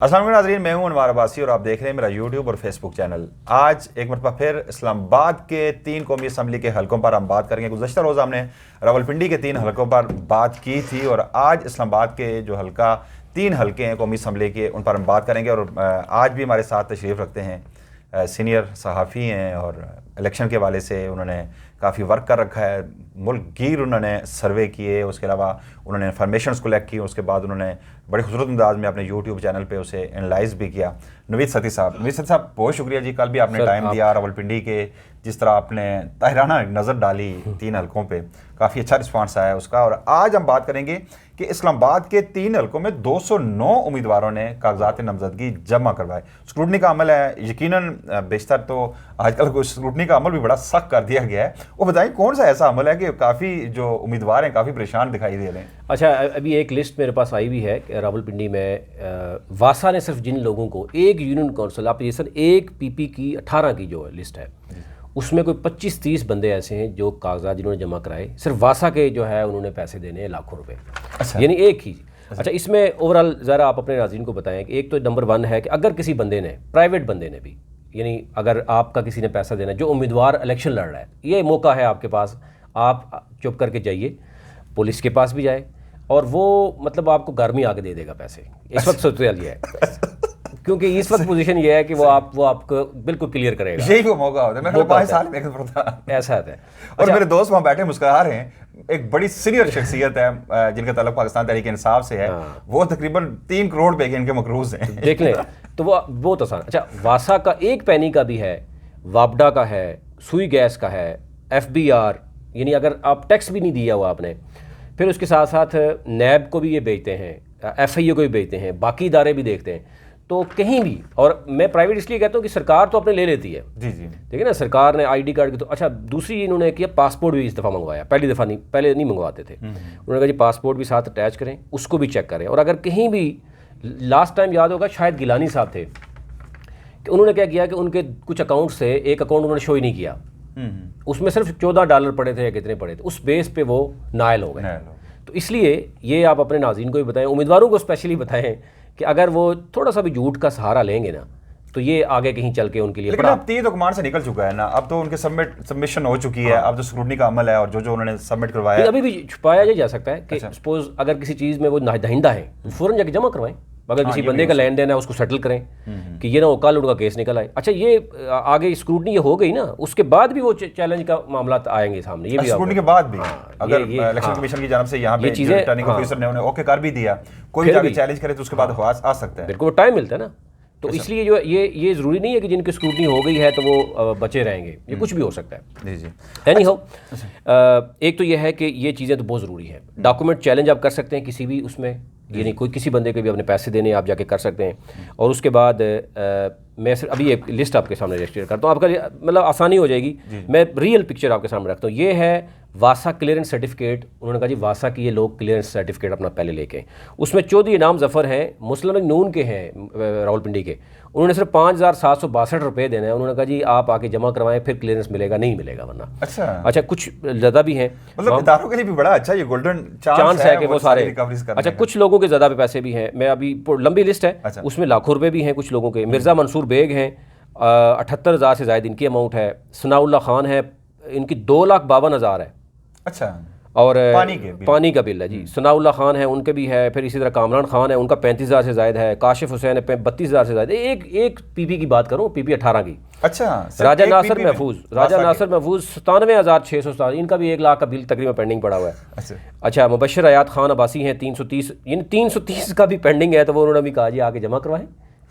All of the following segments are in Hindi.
अस्सलाम वालेकुम नाज़रीन, मैं हूं अनवार अब्बासी और आप देख रहे हैं मेरा यूट्यूब और फेसबुक चैनल। आज एक मरतबा फिर इस्लामाबाद के 3 कौमी असम्बली के हलकों पर हम बात करेंगे। गुज़श्ता रोज़ हमने रावलपिंडी के 3 हलकों पर बात की थी और आज इस्लामाबाद के जो 3 हलके हैं कौमी असम्बली के, उन पर हम बात करेंगे। और आज भी हमारे साथ तशरीफ़ रखते हैं सीनियर सहाफ़ी हैं और इलेक्शन के हवाले से उन्होंने काफ़ी वर्क कर रखा है। मुल्क गिर उन्होंने सर्वे किए, उसके अलावा उन्होंने इन्फॉर्मेशंस कलेक्ट की, उसके बाद उन्होंने बड़े खूबसूरत अंदाज में अपने यूट्यूब चैनल पे उसे एनालाइज भी किया। नवीद सती साहब बहुत शुक्रिया जी, कल भी आपने टाइम दिया। रावलपिंडी के जिस तरह आपने ताहिराना नज़र डाली 3 हलकों पे, काफ़ी अच्छा रिस्पांस आया उसका। और आज हम बात करेंगे कि इस्लामाबाद के 3 हलकों में 209 उम्मीदवारों ने कागजात नामजदगी जमा करवाए। स्क्रूटनी का अमल है, यकीनन बेशतर तो आजकल को स्क्रूटनी का अमल भी बड़ा सख्त कर दिया गया है। वो बताएं कौन सा ऐसा अमल है कि काफ़ी जो उम्मीदवार हैं काफ़ी परेशान दिखाई दे रहे हैं। अच्छा, अभी एक लिस्ट मेरे पास आई हुई है कि रावलपिंडी में वासा ने सिर्फ जिन लोगों को एक यूनियन काउंसिल एप्लीकेशन एक पीपी की 18 की जो लिस्ट है, उसमें कोई 25-30 बंदे ऐसे हैं जो कागजात जिन्होंने जमा कराए, सिर्फ वासा के जो है उन्होंने पैसे देने हैं लाखों रुपए। अच्छा। यानी एक ही। अच्छा, इसमें ओवरऑल ज़रा आप अपने नाज़रीन को बताएं कि एक तो नंबर 1 है कि अगर किसी बंदे ने, प्राइवेट बंदे ने भी, यानी अगर आपका किसी ने पैसा देना है, जो उम्मीदवार इलेक्शन लड़ रहा है, ये मौका है आपके पास, आप चुप करके जाइए, पुलिस के पास भी जाए और वो मतलब आपको घर में आके दे देगा पैसे। इस वक्त सोचते ये है क्योंकि इस वक्त पोजीशन ये है कि वो आपको बिल्कुल क्लियर करेगा। यही वो मौका होता है। मैं 5 साल में ऐसा है। और अच्छा, मेरे दोस्त वहाँ बैठे मुस्कुरा रहे हैं। एक बड़ी सीनियर शख्सियत है जिनका ताल्लुक पाकिस्तान तहरीक इंसाफ से है। वो तकरीबन 3 करोड़ पे इनके मकरूज हैं। देख लें तो वो बहुत आसान। अच्छा, वासा का एक पैनी का भी है, वापडा का है, सुई गैस का है, FBR, यानी अगर आप टैक्स भी नहीं दिया हुआ आपने, फिर उसके साथ साथ नैब को भी ये बेचते हैं, FIO को भी बेचते हैं, बाकी इदारे भी देखते हैं। तो कहीं भी, और मैं प्राइवेट इसलिए कहता हूँ कि सरकार तो अपने ले लेती है। जी जी, ठीक है ना, सरकार ने ID कार्ड की तो अच्छा, दूसरी इन्होंने किया, पासपोर्ट भी इस दफ़ा मंगवाया। पहले नहीं मंगवाते थे। उन्होंने कहा जी पासपोर्ट भी साथ अटैच करें, उसको भी चेक करें। और अगर कहीं भी, लास्ट टाइम याद होगा शायद गिलानी साहब थे, कि उन्होंने क्या किया कि उनके कुछ अकाउंट से एक अकाउंट उन्होंने शो ही नहीं किया, उसमें सिर्फ $14 पड़े थे या कितने पड़े थे, उस बेस पे वो नायल हो गए। तो इसलिए ये आप अपने नाज़रीन को भी बताएं, उम्मीदवारों को स्पेशली बताएं कि अगर वो थोड़ा सा भी झूठ का सहारा लेंगे ना, तो ये आगे कहीं चल के उनके लिए लेकिन अब 3 तो कमांड से निकल चुका है ना, अब तो उनके सबमिशन हो चुकी है। अब तो स्क्रूटनी का अमल है और जो उन्होंने सबमिट करवाया अभी भी छुपाया जा सकता है कि सपोज अगर किसी चीज़ में वो दहिंदा है, फ़ौरन जाके जमा करवाएं। अगर किसी बंदे का लेन देन है उसको सेटल करें कि ये ना कल उनका केस निकल आए। अच्छा, ये आगे स्क्रूटनी हो गई ना, उसके बाद भी वो चैलेंज का मामला आएंगे सामने। ये भी स्क्रूटनी के बाद भी अगर इलेक्शन कमीशन की जानब से यहाँ पे रिटर्निंग ऑफिसर ने उन्हें ओके कर भी दिया, कोई जाके चैलेंज करे तो उसके बाद आ सकता है। बिल्कुल टाइम मिलता है ना। तो इसलिए जो ये ज़रूरी नहीं है कि जिनकी स्क्रूटनी हो गई है तो वो बचे रहेंगे, ये कुछ भी हो सकता है। जी जी। एनी हो, एक तो ये है कि ये चीज़ें तो बहुत ज़रूरी है। डॉक्यूमेंट चैलेंज आप कर सकते हैं किसी भी उसमें, यानी कोई किसी बंदे के भी अपने पैसे देने आप जाके कर सकते हैं। और उसके बाद मैं सिर्फ अभी एक लिस्ट आपके सामने रजिस्टर करता हूँ, आपका मतलब आसानी हो जाएगी। मैं रियल पिक्चर आपके सामने रखता हूँ। ये है वासा क्लियरेंस सर्टिफिकेट। उन्होंने कहा जी वासा की ये लोग क्लियरेंस सर्टिफिकेट अपना पहले लेके, उसमें चौधरी इनाम जफ़र हैं, मुस्लिम लीग नून के हैं, रावलपिंडी के। उन्होंने सिर्फ 5,762 रुपये देने हैं। उन्होंने कहा जी आप आके जमा करवाएं, फिर क्लियरेंस मिलेगा, नहीं मिलेगा वरना। अच्छा, कुछ ज़्यादा भी हैं, मतलब इदारों के लिए भी बड़ा अच्छा ये गोल्डन चांस है कि वो सारे। अच्छा, कुछ लोगों के ज़्यादा पैसे भी हैं, मैं अभी लंबी लिस्ट है, उसमें लाखों रुपये भी हैं कुछ लोगों के। मिर्ज़ा मंसूर बेग हैं, 78,000 से ज़ायद इनकी अमाउंट है। सनाउल्लाह खान है, इनकी 2,52,000 है। अच्छा, और पानी का बिल है जी। सनाउल्लाह खान है, उनके भी है। फिर इसी तरह कामरान खान है, उनका 35,000 से ज़ायद है। काशिफ हुसैन है, 32,000 से ज़ायद। एक पीपी की बात करूँ, PP 18 की। अच्छा, राजा नासिर महफूज 97,607, इनका भी 1 लाख का बिल तकरीबन पेंडिंग पड़ा हुआ है। अच्छा, मुबशर हयात खान अब्बासी हैं, 330, इन 330 का भी पेंडिंग है। तो वो उन्होंने भी कहा जी आके जमा करवाएं,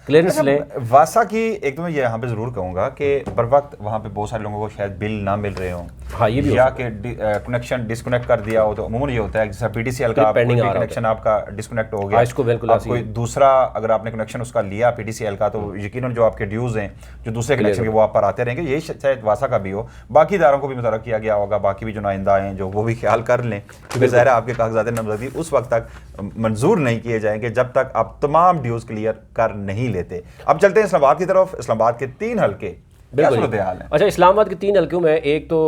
क्लियरेंस लें। वासा की एक तो मैं ये यहाँ पे ज़रूर कहूँगा कि बर वक्त वहाँ पे बहुत सारे लोगों को शायद बिल ना मिल रहे हों। हाँ, ये भी या कि कनेक्शन डिस्कनेक्ट कर दिया हो। तो अमूमन ये होता है जैसा PTCL का कनेक्शन आपका डिस्कनेक्ट हो गया, इसको बिल्कुल कोई दूसरा अगर आपने कनेक्शन उसका लिया PTCL का, तो यकीनन जो आपके ड्यूज़ हैं जो दूसरे कनेक्शन के वो आप पर आते रहेंगे। यही शायद वासा का भी हो। बाकी इदारों को भी मुतलक किया गया होगा, बाकी भी जो नुमाइंदा हैं जो वो भी ख्याल कर लें, क्योंकि ज़ाहिर है आपके कागजात नामजदगी उस वक्त तक मंजूर नहीं किए जाएंगे जब तक आप तमाम ड्यूज़ क्लियर कर नहीं लेते। अब चलते हैं इस्लामाबाद की तरफ। इस्लामाबाद के 3 हलके क्या सूरत हाल है? अच्छा, इस्लामाबाद के 3 हल्कों में एक तो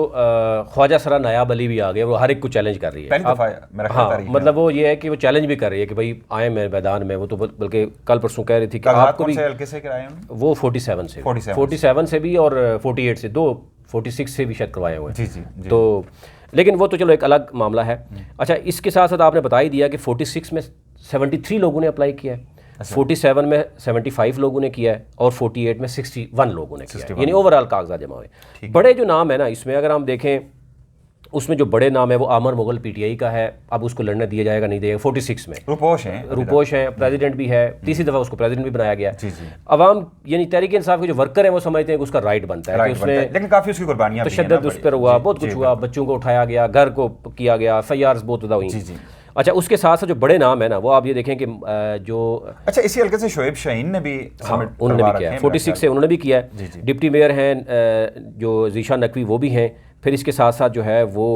ख्वाजा सरा नायाब अली भी आ गए, वो हर एक को चैलेंज कर रही है। पहली दफा मेरा ख्याल हाँ, मतलब वो ये है कि वो चैलेंज भी कर रही है कि भाई आए मेरे मैदान में। वो तो बल्कि कल परसों कह रही थी कि आपको भी हल्के से कराए उन्होंने? वो 47 से भी और 48 से, 46 से भी शायद करवाए हुए जी जी हैं। तो लेकिन वो तो चलो एक अलग मामला है। अच्छा, इसके साथ साथ आपने बता ही दिया कि 46 में 73 लोगों ने अप्लाई किया है, 47 में 75 लोगों ने किया है और 48 में 61 लोगों ने किया है, यानी ओवरऑल कागजात जमा हुए। बड़े जो नाम है ना इसमें, अगर हम देखें उसमें जो बड़े नाम है वो आमर मुगल पीटीआई का है। अब उसको लड़ने दिया जाएगा नहीं दिया 46 में। रूपोश हैं, प्रेसिडेंट भी है, तीसरी दफा उसको प्रेसिडेंट भी बनाया गया। जी जी। अवाम यानी तहरीक इंसाफ के जो वर्कर हैं वो समझते हैं कि उसका राइट बनता है कि उसने, लेकिन काफी उसकी कुर्बानियां तशद्दुद उस पर हुआ, बहुत कुछ हुआ, बच्चों को उठाया गया, घर को किया गया, FIRs बहुत ज़्यादा हुई। अच्छा, उसके साथ साथ जो बड़े नाम है ना वो आप ये देखें कि जो अच्छा इसी हल्के से शोएब शाहीन ने भी उन्होंने भी किया है, 46 से उन्होंने भी किया है। डिप्टी मेयर हैं जो ज़ीशान नकवी, वो भी हैं। फिर इसके साथ साथ जो है वो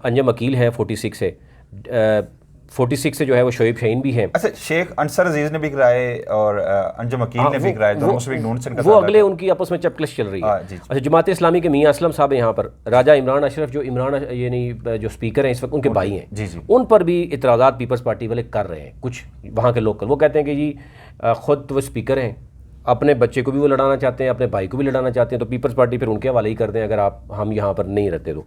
अंजम अकील हैं 46 से, 46 से जो है वो शोएब शाहीन भी हैं। अच्छा, शेख अंसर अजीज ने भी कराए और अंजम अकील ने भी कराए, दोनों मुस्लिम नून से वो अगले उनकी आपस में चपकलिश चल रही है। अच्छा, जमात इस्लामी के मियां असलम साहब यहाँ पर, राजा इमरान अशरफ जो इमरान यानी जो स्पीकर हैं इस वक्त, उनके भाई हैं, उन पर भी इतराज़ात पीपल्स पार्टी वाले कर रहे हैं, कुछ वहाँ के लोकल। वो कहते हैं कि जी ख़ुद तो वो स्पीकर हैं, अपने बच्चे को भी वो लड़ाना चाहते हैं, अपने भाई को भी लड़ाना चाहते हैं, तो पीपल्स पार्टी फिर उनके हवाले ही कर दें अगर हम यहाँ पर नहीं रहते तो।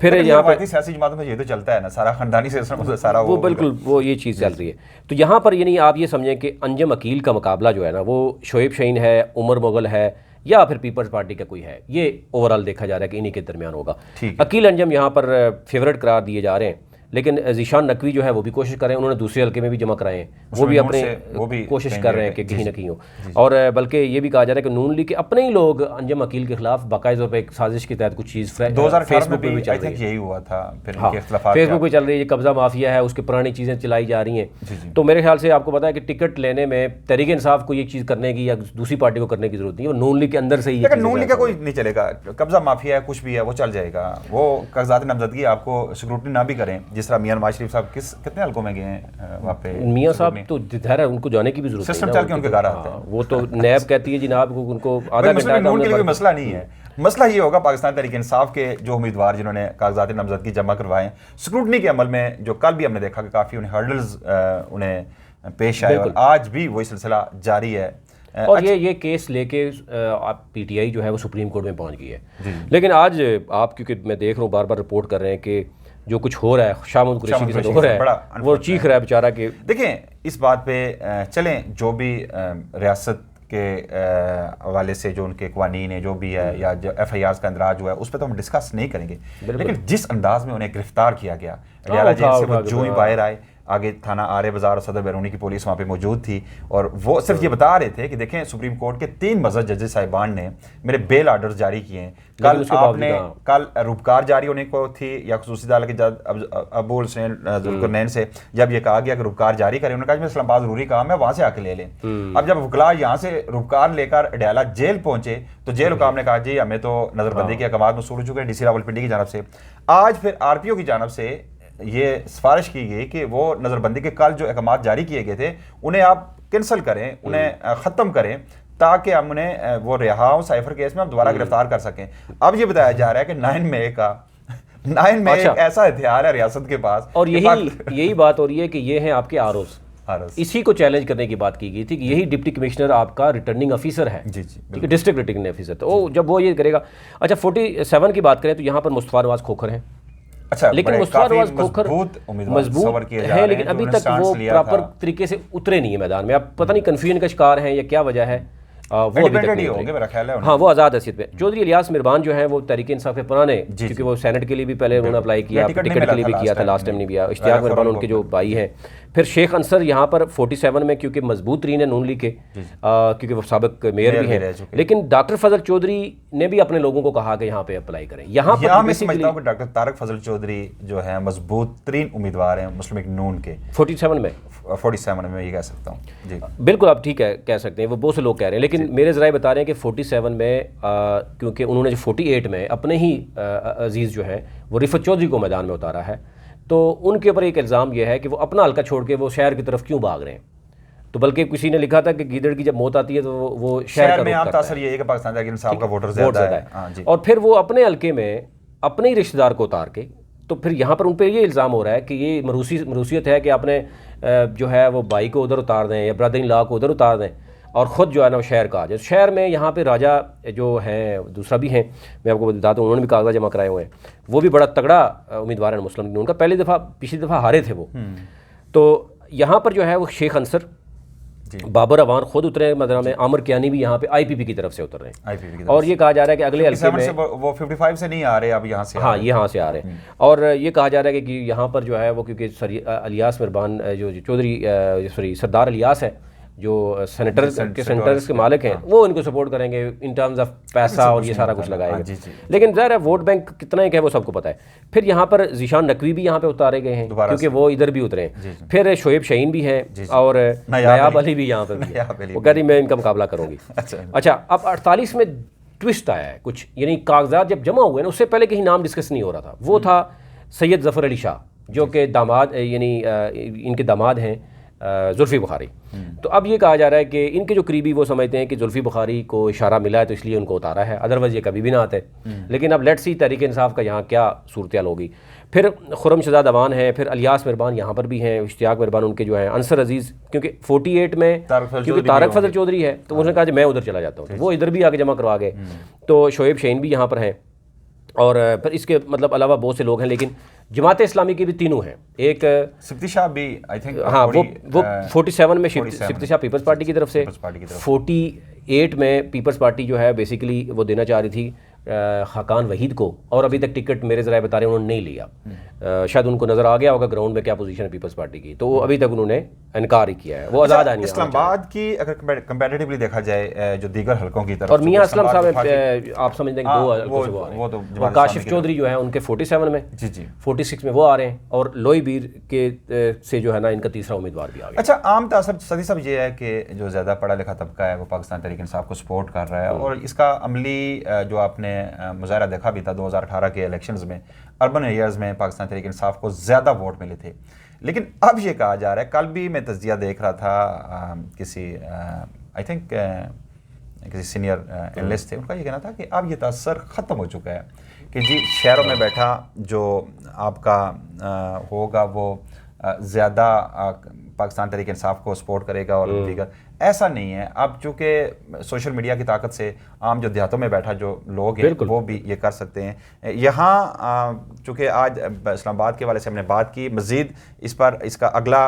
फिर यहाँ पर सियासी जमातों में ये तो चलता है ना, सारा खानदानी सिस्टम सारा वो बिल्कुल वो ये चीज़ चल रही है। तो यहाँ पर यानी आप ये समझें कि अंजम अकील का मुकाबला जो है ना वो शोएब शाहीन है, उमर मुगल है, या फिर पीपल्स पार्टी का कोई है। ये ओवरऑल देखा जा रहा है कि इन्हीं के दरमियान होगा। अकील अंजम यहाँ पर फेवरेट करार दिए जा रहे हैं, लेकिन ज़ीशान नकवी जो है वो भी कोशिश कर रहे हैं, उन्होंने दूसरे हल्के में भी जमा कराए हैं, वो भी अपने कोशिश कर रहे हैं कि कहीं ना कहीं हो। और बल्कि ये भी कहा जा रहा है कि नून लीग के अपने ही लोग अंजम अकील के खिलाफ बाकायदा तौर पर एक साजिश के तहत कुछ चीज़ फेसबुक पर भी चल रही है, यही हुआ था, फेसबुक पर चल रही है, कब्जा माफिया है, उसके पुरानी चीज़ें चलाई जा रही हैं। तो मेरे ख्याल से आपको पता है कि टिकट लेने में तहरीक इंसाफ को ये चीज़ करने की या दूसरी पार्टी को करने की जरूरत नहीं है, नून लीग के अंदर से ही। नून लीग का कोई नहीं चलेगा, कब्जा माफिया है, कुछ भी है वो चल जाएगा। वो कागजात नामजदगी आपको सिक्योरिटी ना भी करें, जिस तरह मियां नवाज शरीफ साहब कितने हल्कों में गए हैं वहाँ पे। मियां साहब तो ज़ाहिर है उनको जाने की भी जरूरत सिस्टम चल के उनके घर आते हैं। वो तो नैब कहती है जनाब उनको आधा घंटा, नून के लिए कोई मसला नहीं है। मसला ये होगा पाकिस्तान तहरीक इंसाफ के जो उम्मीदवार जिन्होंने कागजात नामजदगी जमा करवाए, स्क्रूटनी के अमल में जो कल भी हमने देखा कि काफ़ी उन्हें हर्डल्स उन्हें पेश आए और आज भी वही सिलसिला जारी है। और ये केस लेके आप PTI जो है वो सुप्रीम कोर्ट में पहुंच गई है। लेकिन आज आप, क्योंकि मैं देख रहा हूँ बार बार रिपोर्ट कर रहे हैं कि जो कुछ हो रहा है शामुल कुरैशी के साथ हो रहा है, वो चीख रहा है बेचारा कि देखें इस बात पे चलें, जो भी रियासत के हवाले से जो उनके कवानीन है जो भी है या जो FIRs का अंदराज हुआ है उस पर तो हम डिस्कस नहीं करेंगे, लेकिन जिस अंदाज में उन्हें गिरफ्तार किया गया, अडयाला जेल से वो जो ही बाहर आए, आगे थाना आर्य बाजार और सदर बैरूनी की पुलिस वहाँ पे मौजूद थी और वो सिर्फ ये बता रहे थे कि देखें सुप्रीम कोर्ट के 3 मजहब जजेस साहिबान ने मेरे बेल आर्डर्स जारी किए हैं। कल रुपकार जारी होने को थी या खुसूसी अदालत के जज अबू हुसैन जुल्करनैन से जब ये कहा गया कि रुपकार जारी करें, उन्होंने कहा इस्लामाबाद जरूरी काम है, वहाँ से आके ले लें। अब जब वकला यहाँ से रुपकार लेकर अडयाला जेल पहुंचे तो जेल हुकाम ने कहा जी हमें तो नजरबंदी के अहकाम मसूल हो चुके हैं DC रावलपिंडी की जानब से। आज फिर RPO की जानब से ये सिफारिश की गई कि वो नज़रबंदी के कल जो अहकाम जारी किए गए थे उन्हें आप कैंसिल करें, उन्हें ख़त्म करें ताकि हम उन्हें वो रिहा हो साइफर केस में हम दोबारा गिरफ्तार कर सकें। अब ये बताया जा रहा है कि 9 मई का 9 मई एक ऐसा हथियार है रियासत के पास, और यही बात हो रही है कि ये है आपके आरोज। इसी को चैलेंज करने की बात की गई थी कि यही डिप्टी कमिश्नर आपका रिटर्निंग ऑफिसर है, ठीक है, डिस्ट्रिक्ट रिटर्निंग ऑफिसर। तो जब वो ये करेगा। अच्छा, 47 की बात करें तो यहाँ पर मुस्तफा नवाज खोखर हैं। अच्छा, लेकिन मुस्तफा नवाज खोखर मजबूत है, लेकिन अभी तक वो प्रॉपर तरीके से उतरे नहीं है मैदान में। अब पता नहीं कन्फ्यूजन का शिकार हैं या क्या वजह है, वो अभी तक नहीं होंगे मेरा ख्याल है। हाँ, वो आज़ाद हैसियत में। चौधरी इलियास मिरबान जो है वो तहरीक इंसाफ के पुराने, क्योंकि वो सेनेट के लिए भी पहले उन्होंने अप्लाई किया, टिकट के लिए भी किया था, लास्ट टाइम नहीं किया। इश्तियाक मिरबान उनके जो भाई हैं। फिर शेख अंसर यहाँ पर 47 में, क्योंकि मजबूत तरीन है नून लीग के, क्योंकि वो साबिक मेयर भी हैं। लेकिन डॉक्टर फजल चौधरी ने भी अपने लोगों को कहा कि यहाँ पे अप्लाई करें। यहाँ पर मैं समझता हूँ कि डॉक्टर तारक फजल चौधरी जो है मजबूत तरीन उम्मीदवार हैं मुस्लिम लीग नून के। 47 में ये कह सकता हूँ जी, बिल्कुल आप ठीक है कह सकते हैं, वो बहुत से लोग कह रहे हैं। लेकिन मेरे ज़राए बता रहे हैं कि 47 में क्योंकि उन्होंने जो 48 में अपने ही अजीज़ जो हैं वो रिफत चौधरी को मैदान में उतारा है, तो उनके ऊपर एक इल्ज़ाम यह है कि वो अपना हल्का छोड़ के वो शहर की तरफ क्यों भाग रहे हैं। तो बल्कि किसी ने लिखा था कि गीदड़ की जब मौत आती है तो वो शहर में का आम रुख करता तासर ये है कि पाकिस्तान तहरीक इंसाफ का वोटर वोट ज़्यादा ज़्यादा है। हाँ है जी। और फिर वो अपने हल्के में अपने ही रिश्तेदार को उतार के, तो फिर यहाँ पर उन पर ये इल्ज़ाम हो रहा है कि ये मरूसियत है कि आपने जो है वो भाई को उधर उतार दें या ब्रदर इन लॉ को उधर उतार दें और ख़ुद जो है ना वो शहर का आ जाए। शहर में यहाँ पे राजा जो हैं दूसरा भी हैं, मैं आपको बता दूँ, उन्होंने भी कागज़ात जमा कराए हुए हैं, वो भी बड़ा तगड़ा उम्मीदवार है मुस्लिम लीग। उनका पिछली दफ़ा हारे थे वो। तो यहाँ पर जो है वो शेख अंसर, बाबर अवान खुद उतरे मदरा में, आमिर कियानी भी यहाँ पे आईपीपी की तरफ से उतर रहे हैं। आईपीपी की और ये कहा जा रहा है कि अगले हल्के में वो 55 से नहीं आ रहे, अब यहाँ से हाँ यहाँ से आ रहे हैं। और ये कहा जा रहा है कि यहाँ पर जो है वो क्योंकि अलियास मिरबान जो चौधरी सरदार अलियास है जो सेनेटर्स के मालिक हैं, वो इनको सपोर्ट करेंगे इन टर्म्स ऑफ पैसा और ये सारा कुछ लगाएंगे। लेकिन ज़ाहिर है वोट बैंक कितना एक है वो सबको पता है। फिर यहाँ पर ज़ीशान नकवी भी यहाँ पे उतारे गए हैं क्योंकि वो इधर भी उतरे हैं। फिर शोएब शहीन भी हैं और नायाब अली भी यहाँ पर भी है। वो कह रही मैं इनका मुकाबला करूँगी। अच्छा, अब 48 में ट्विस्ट आया है कुछ, यानी कागजात जब जमा हुए ना उससे पहले कहीं नाम डिस्कस नहीं हो रहा था। वो था सैयद ज़फ़र अली शाह जो कि दामाद यानी इनके दामाद हैं जुल्फ़ी बुखारी। तो अब ये कहा जा रहा है कि इनके जो करीबी वो समझते हैं कि जुल्फ़ी बुखारी को इशारा मिला है तो इसलिए उनको उतारा है, अदरवाइज़ ये कभी भी ना आते। लेकिन अब लेट्स सी तहरीक इंसाफ का यहाँ क्या सूरत हाल होगी। फिर खुर्रम शहजाद अवान है, फिर अलियास मिरबान यहाँ पर भी हैं, इश्तियाक मिरबान उनके जो हैं, अंसर अजीज़ क्योंकि 48 में क्योंकि तारक फजल चौधरी है तो उन्होंने कहा मैं उधर चला जाता हूँ, तो वो इधर भी आगे जमा करवा गए। तो शोएब शहीन भी यहाँ पर हैं और फिर इसके मतलब अलावा बहुत से लोग हैं। लेकिन जमात इस्लामी के भी तीनों हैं, एक सिफ्ती शाह भी आई थिंक, हाँ वो 47 में सिफ्ती शाह पीपल्स पार्टी की तरफ से, 48 में पीपल्स पार्टी जो है बेसिकली वो देना चाह रही थी खाकान वहीद को, और अभी तक टिकट मेरे ज़राए बता रहे हैं उन्होंने नहीं लिया। शायद उनको नज़र आ गया होगा ग्राउंड में क्या पोजीशन है पीपल्स पार्टी की, तो अभी तक उन्होंने इनकार ही किया है। वो आज़ाद आनी इस्लामाबाद की अगर कंपैरेटिवली देखा जाए जो दीगर हल्कों की तरफ, और मियां असलम साहब आप समझ लें दो काशिफ चौधरी जो है उनके 47 में, जी 46 में वो आ रहे हैं, और लोई बीर के से जो है ना इनका तीसरा उम्मीदवार भी आ गया। अच्छा, आम तासर सदी साहब ये है कि जो ज़्यादा पढ़ा लिखा तबका है वो पाकिस्तान तहरीक इंसाफ को सपोर्ट कर रहा है, और इसका अमली जो आपने मुजाहरा देखा भी था 2018 के इलेक्शंस में, अर्बन एरियाज़ में पाकिस्तान तहरीक इंसाफ को ज़्यादा वोट मिले थे। लेकिन अब ये कहा जा रहा है, कल भी मैं तज्जिया देख रहा था किसी आई थिंक किसी सीनियर एनालिस्ट थे, उनका ये कहना था कि अब ये तासर ख़त्म हो चुका है कि जी शहरों में बैठा जो आपका होगा वो ज़्यादा पाकिस्तान तहरीक इंसाफ को सपोर्ट करेगा और दीगर, ऐसा नहीं है। अब चूँकि सोशल मीडिया की ताकत से आम जो देहातों में बैठा जो लोग हैं वो भी ये कर सकते हैं। यहाँ चूँकि आज इस्लामाबाद के वाले से हमने बात की, मज़ीद इस पर इसका अगला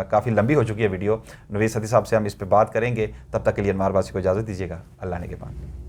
काफ़ी लंबी हो चुकी है वीडियो, नवीद सदी साहब से हम इस पर बात करेंगे। तब तक के लिए अनवार बासी को इजाज़त दीजिएगा। अल्लाह ने के बाद।